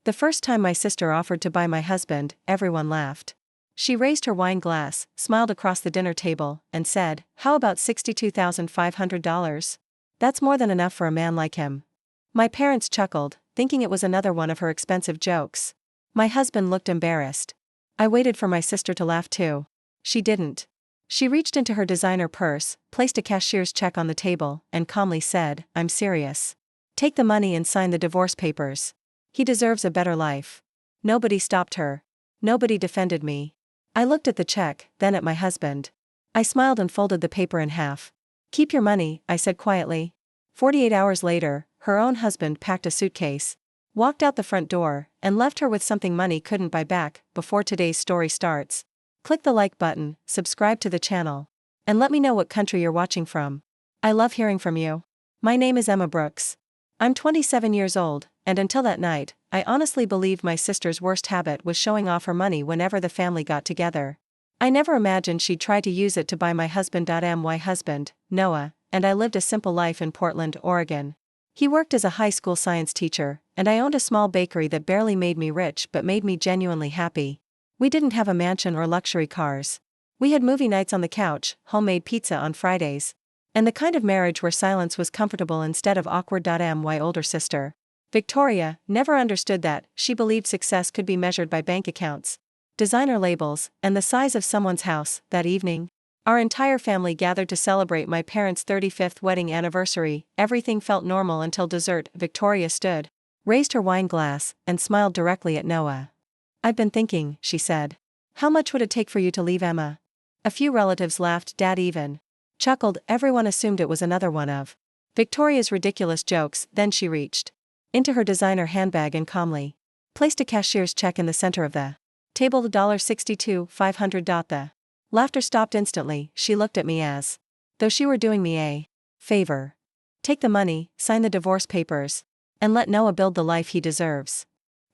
The first time my sister offered to buy my husband, everyone laughed. She raised her wine glass, smiled across the dinner table, and said, "How about $62,500? That's more than enough for a man like him." My parents chuckled, thinking it was another one of her expensive jokes. My husband looked embarrassed. I waited for my sister to laugh too. She didn't. She reached into her designer purse, placed a cashier's check on the table, and calmly said, "I'm serious. Take the money and sign the divorce papers. He deserves a better life." Nobody stopped her. Nobody defended me. I looked at the check, then at my husband. I smiled and folded the paper in half. "Keep your money," I said quietly. 48 hours later, her own husband packed a suitcase, walked out the front door, and left her with something money couldn't buy back. Before today's story starts, click the like button, subscribe to the channel, and let me know what country you're watching from. I love hearing from you. My name is Emma Brooks. I'm 27 years old, and until that night, I honestly believed my sister's worst habit was showing off her money whenever the family got together. I never imagined she'd try to use it to buy my husband. My husband, Noah, and I lived a simple life in Portland, Oregon. He worked as a high school science teacher, and I owned a small bakery that barely made me rich but made me genuinely happy. We didn't have a mansion or luxury cars. We had movie nights on the couch, homemade pizza on Fridays, and the kind of marriage where silence was comfortable instead of awkward. My older sister, Victoria, never understood that. She believed success could be measured by bank accounts, designer labels, and the size of someone's house. That evening, our entire family gathered to celebrate my parents' 35th wedding anniversary. Everything felt normal until dessert. Victoria stood, raised her wine glass, and smiled directly at Noah. "I've been thinking," she said. "How much would it take for you to leave Emma?" A few relatives laughed, Dad even chuckled. Everyone assumed it was another one of Victoria's ridiculous jokes. Then she reached into her designer handbag and calmly placed a cashier's check in the center of the table. $62,500. The laughter stopped instantly. She looked at me as though she were doing me a favor. "Take the money, sign the divorce papers, and let Noah build the life he deserves."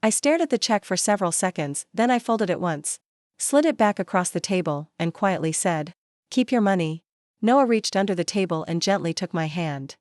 I stared at the check for several seconds, then I folded it once, slid it back across the table, and quietly said, "Keep your money." Noah reached under the table and gently took my hand.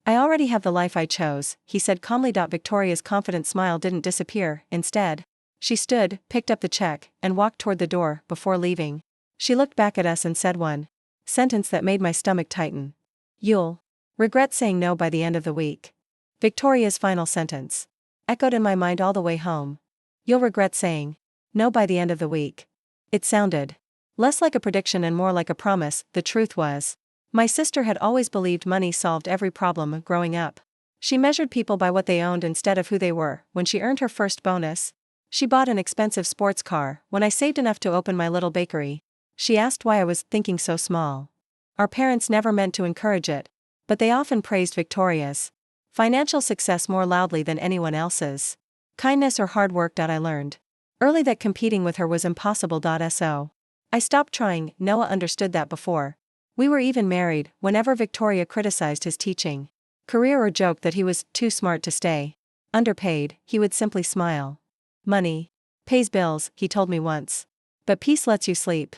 "I already have the life I chose," he said calmly. Victoria's confident smile didn't disappear. Instead, she stood, picked up the check, and walked toward the door. Before leaving, she looked back at us and said one sentence that made my stomach tighten. "You'll regret saying no by the end of the week." Victoria's final sentence echoed in my mind all the way home. "You'll regret saying no by the end of the week." It sounded less like a prediction and more like a promise. The truth was, my sister had always believed money solved every problem. Growing up, she measured people by what they owned instead of who they were. When she earned her first bonus, she bought an expensive sports car. When I saved enough to open my little bakery, she asked why I was thinking so small. Our parents never meant to encourage it, but they often praised Victoria's financial success more loudly than anyone else's kindness or hard work. I learned early that competing with her was impossible. So I stopped trying. Noah understood that before we were even married. Whenever Victoria criticized his teaching career or joked that he was too smart to stay underpaid, he would simply smile. "Money pays bills," he told me once, "but peace lets you sleep."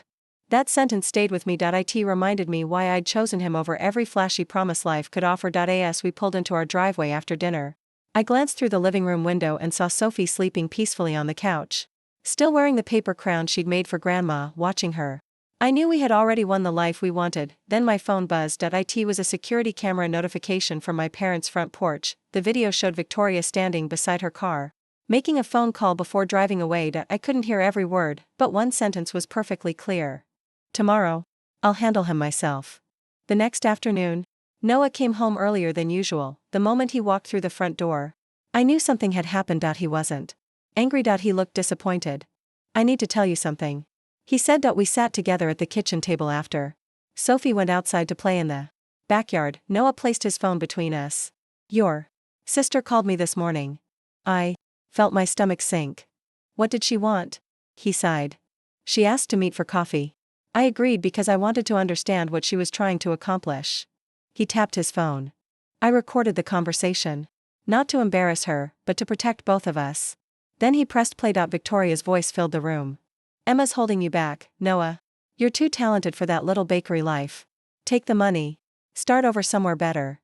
That sentence stayed with me. It reminded me why I'd chosen him over every flashy promise life could offer. As we pulled into our driveway after dinner, I glanced through the living room window and saw Sophie sleeping peacefully on the couch, still wearing the paper crown she'd made for Grandma. Watching her, I knew we had already won the life we wanted. Then my phone buzzed. It was a security camera notification from my parents' front porch. The video showed Victoria standing beside her car, making a phone call before driving away. I couldn't hear every word, but one sentence was perfectly clear. "Tomorrow, I'll handle him myself." The next afternoon, Noah came home earlier than usual. The moment he walked through the front door, I knew something had happened. He wasn't angry. He looked disappointed. "I need to tell you something," he said. We sat together at the kitchen table after Sophie went outside to play in the backyard. Noah placed his phone between us. "Your sister called me this morning." I felt my stomach sink. "What did she want?" He sighed. "She asked to meet for coffee." I agreed because I wanted to understand what she was trying to accomplish. He tapped his phone. I recorded the conversation, not to embarrass her, but to protect both of us. Then he pressed play. Victoria's voice filled the room. "Emma's holding you back, Noah. You're too talented for that little bakery life. Take the money. Start over somewhere better."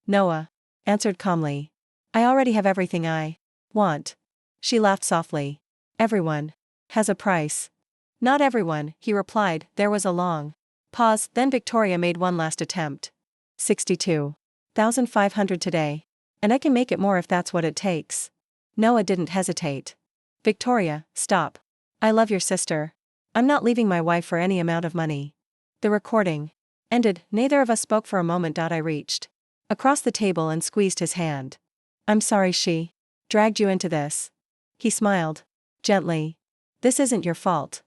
Noah answered calmly. "I already have everything I want." She laughed softly. Everyone has a price. Not everyone, he replied. There was a long pause, then Victoria made one last attempt. 62,500 today. And I can make it more if that's what it takes. Noah didn't hesitate. Victoria, stop. I love your sister. I'm not leaving my wife for any amount of money. The recording ended. Neither of us spoke for a moment. I reached across the table and squeezed his hand. I'm sorry she dragged you into this. He smiled gently. This isn't your fault.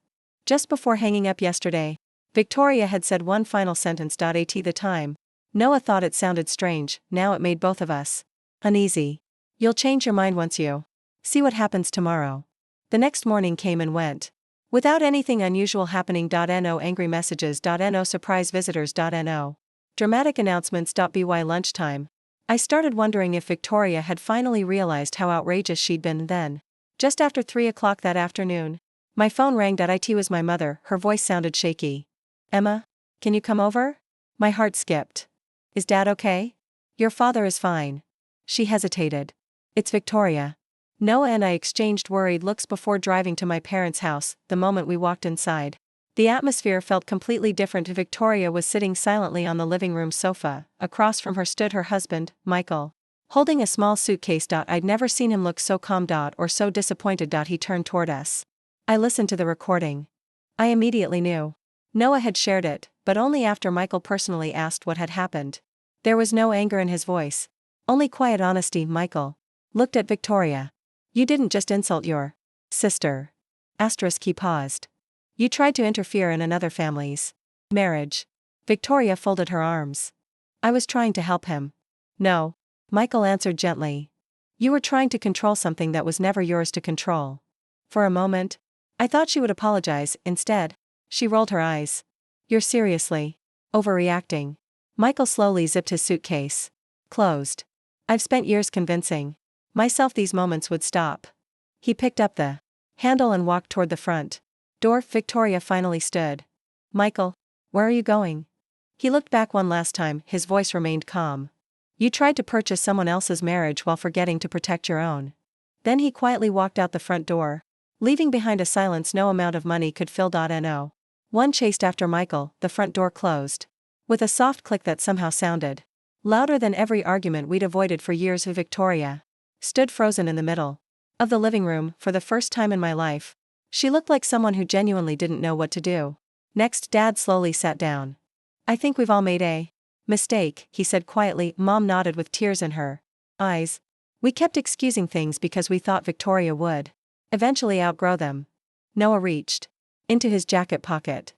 Just before hanging up yesterday, Victoria had said one final sentence. At the time, Noah thought it sounded strange. Now it made both of us uneasy. You'll change your mind once you see what happens tomorrow. The next morning came and went without anything unusual happening. No angry messages. No surprise visitors. No dramatic announcements. By lunchtime, I started wondering if Victoria had finally realized how outrageous she'd been. Then, just after 3 o'clock that afternoon, my phone rang. It was my mother. Her voice sounded shaky. Emma, can you come over? My heart skipped. Is Dad okay? Your father is fine. She hesitated. It's Victoria. Noah and I exchanged worried looks before driving to my parents' house. The moment we walked inside, the atmosphere felt completely different. Victoria was sitting silently on the living room sofa. Across from her stood her husband, Michael, holding a small suitcase. I'd never seen him look so calm or so disappointed. He turned toward us. I listened to the recording. I immediately knew Noah had shared it, but only after Michael personally asked what had happened. There was no anger in his voice, only quiet honesty. Michael looked at Victoria. You didn't just insult your sister. He paused. You tried to interfere in another family's marriage. Victoria folded her arms. I was trying to help him. No, Michael answered gently. You were trying to control something that was never yours to control. For a moment, I thought she would apologize. Instead, she rolled her eyes. You're seriously overreacting. Michael slowly zipped his suitcase closed. I've spent years convincing myself these moments would stop. He picked up the handle and walked toward the front door. Victoria finally stood. Michael, where are you going? He looked back one last time. His voice remained calm. You tried to purchase someone else's marriage while forgetting to protect your own. Then he quietly walked out the front door, leaving behind a silence no amount of money could fill. No one chased after Michael. The front door closed with a soft click that somehow sounded louder than every argument we'd avoided for years. Victoria stood frozen in the middle of the living room. For the first time in my life, she looked like someone who genuinely didn't know what to do. Next, Dad slowly sat down. I think we've all made a mistake, he said quietly. Mom nodded with tears in her eyes. We kept excusing things because we thought Victoria would eventually outgrow them. Noah reached into his jacket pocket.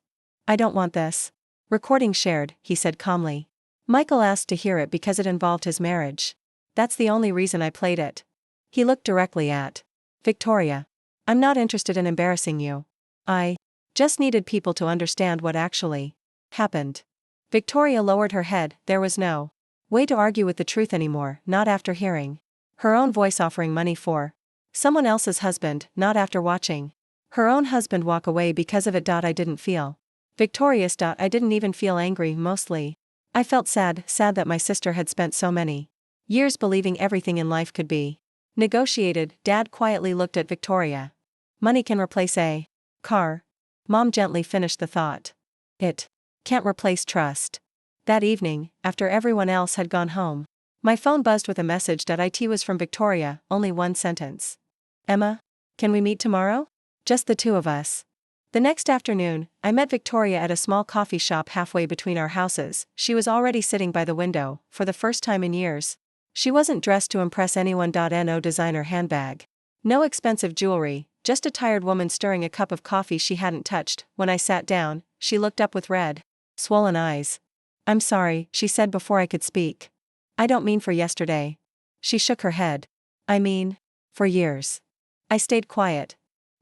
I don't want this recording shared, he said calmly. Michael asked to hear it because it involved his marriage. That's the only reason I played it. He looked directly at Victoria. I'm not interested in embarrassing you. I just needed people to understand what actually happened. Victoria lowered her head. There was no way to argue with the truth anymore, not after hearing her own voice offering money for someone else's husband, not after watching her own husband walk away because of it. I didn't feel victorious. I didn't even feel angry. Mostly, I felt sad that my sister had spent so many years believing everything in life could be negotiated. Dad quietly looked at Victoria. Money can replace a car. Mom gently finished the thought. It can't replace trust. That evening, after everyone else had gone home, my phone buzzed with a message. It was from Victoria, only one sentence. Emma, can we meet tomorrow? Just the two of us. The next afternoon, I met Victoria at a small coffee shop halfway between our houses. She was already sitting by the window, for the first time in years. She wasn't dressed to impress anyone. No designer handbag. No expensive jewelry, just a tired woman stirring a cup of coffee she hadn't touched. When I sat down, she looked up with red, swollen eyes. I'm sorry, she said before I could speak. I don't mean for yesterday. She shook her head. I mean, for years. I stayed quiet.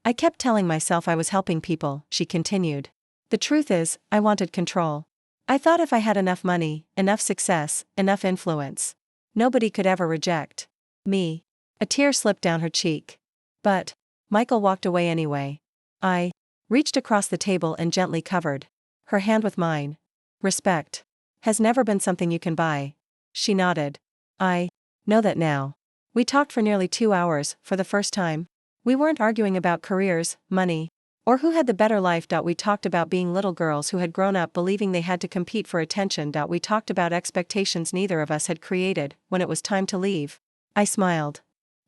I kept telling myself I was helping people, she continued. The truth is, I wanted control. I thought if I had enough money, enough success, enough influence, nobody could ever reject me. A tear slipped down her cheek. But Michael walked away anyway. I reached across the table and gently covered her hand with mine. Respect has never been something you can buy. She nodded. I know that now. We talked for nearly 2 hours. For the first time, We weren't arguing about careers, money, or who had the better life. We talked about being little girls who had grown up believing they had to compete for attention. We talked about expectations neither of us had created. When it was time to leave, I smiled.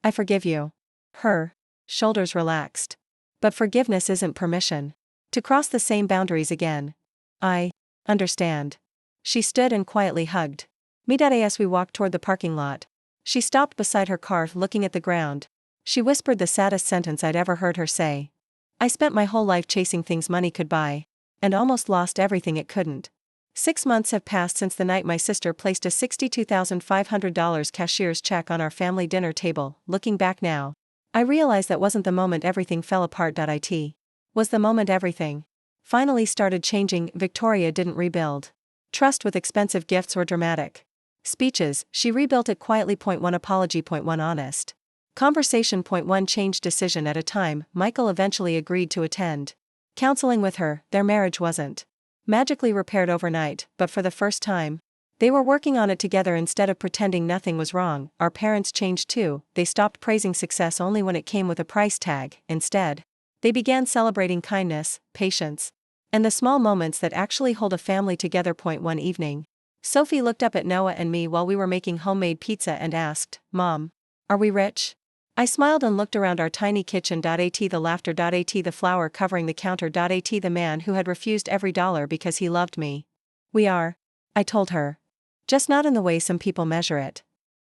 I forgive you. Her shoulders relaxed. But forgiveness isn't permission to cross the same boundaries again. I understand. She stood and quietly hugged me. As we walked toward the parking lot, she stopped beside her car, looking at the ground. She whispered the saddest sentence I'd ever heard her say. I spent my whole life chasing things money could buy, and almost lost everything it couldn't. 6 months have passed since the night my sister placed a $62,500 cashier's check on our family dinner table. Looking back now, I realize that wasn't the moment everything fell apart. It was the moment everything finally started changing. Victoria didn't rebuild trust with expensive gifts or dramatic speeches. She rebuilt it quietly. Point 1 Apology. Point 1 Honest conversation. Point 1 Change decision at a time. Michael eventually agreed to attend counseling with her. Their marriage wasn't magically repaired overnight, but for the first time, they were working on it together instead of pretending nothing was wrong. Our parents changed too. They stopped praising success only when it came with a price tag. Instead, they began celebrating kindness, patience, and the small moments that actually hold a family together. Point 1 Evening. Sophie looked up at Noah and me while we were making homemade pizza and asked, "Mom, are we rich?" I smiled and looked around our tiny kitchen. The laughter. The flour covering the counter. The man who had refused every dollar because he loved me. We are, I told her. Just not in the way some people measure it.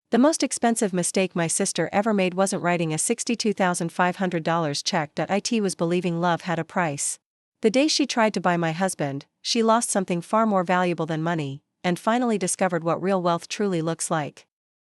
The most expensive mistake my sister ever made wasn't writing a $62,500 check. It was believing love had a price. The day she tried to buy my husband, she lost something far more valuable than money, and finally discovered what real wealth truly looks like.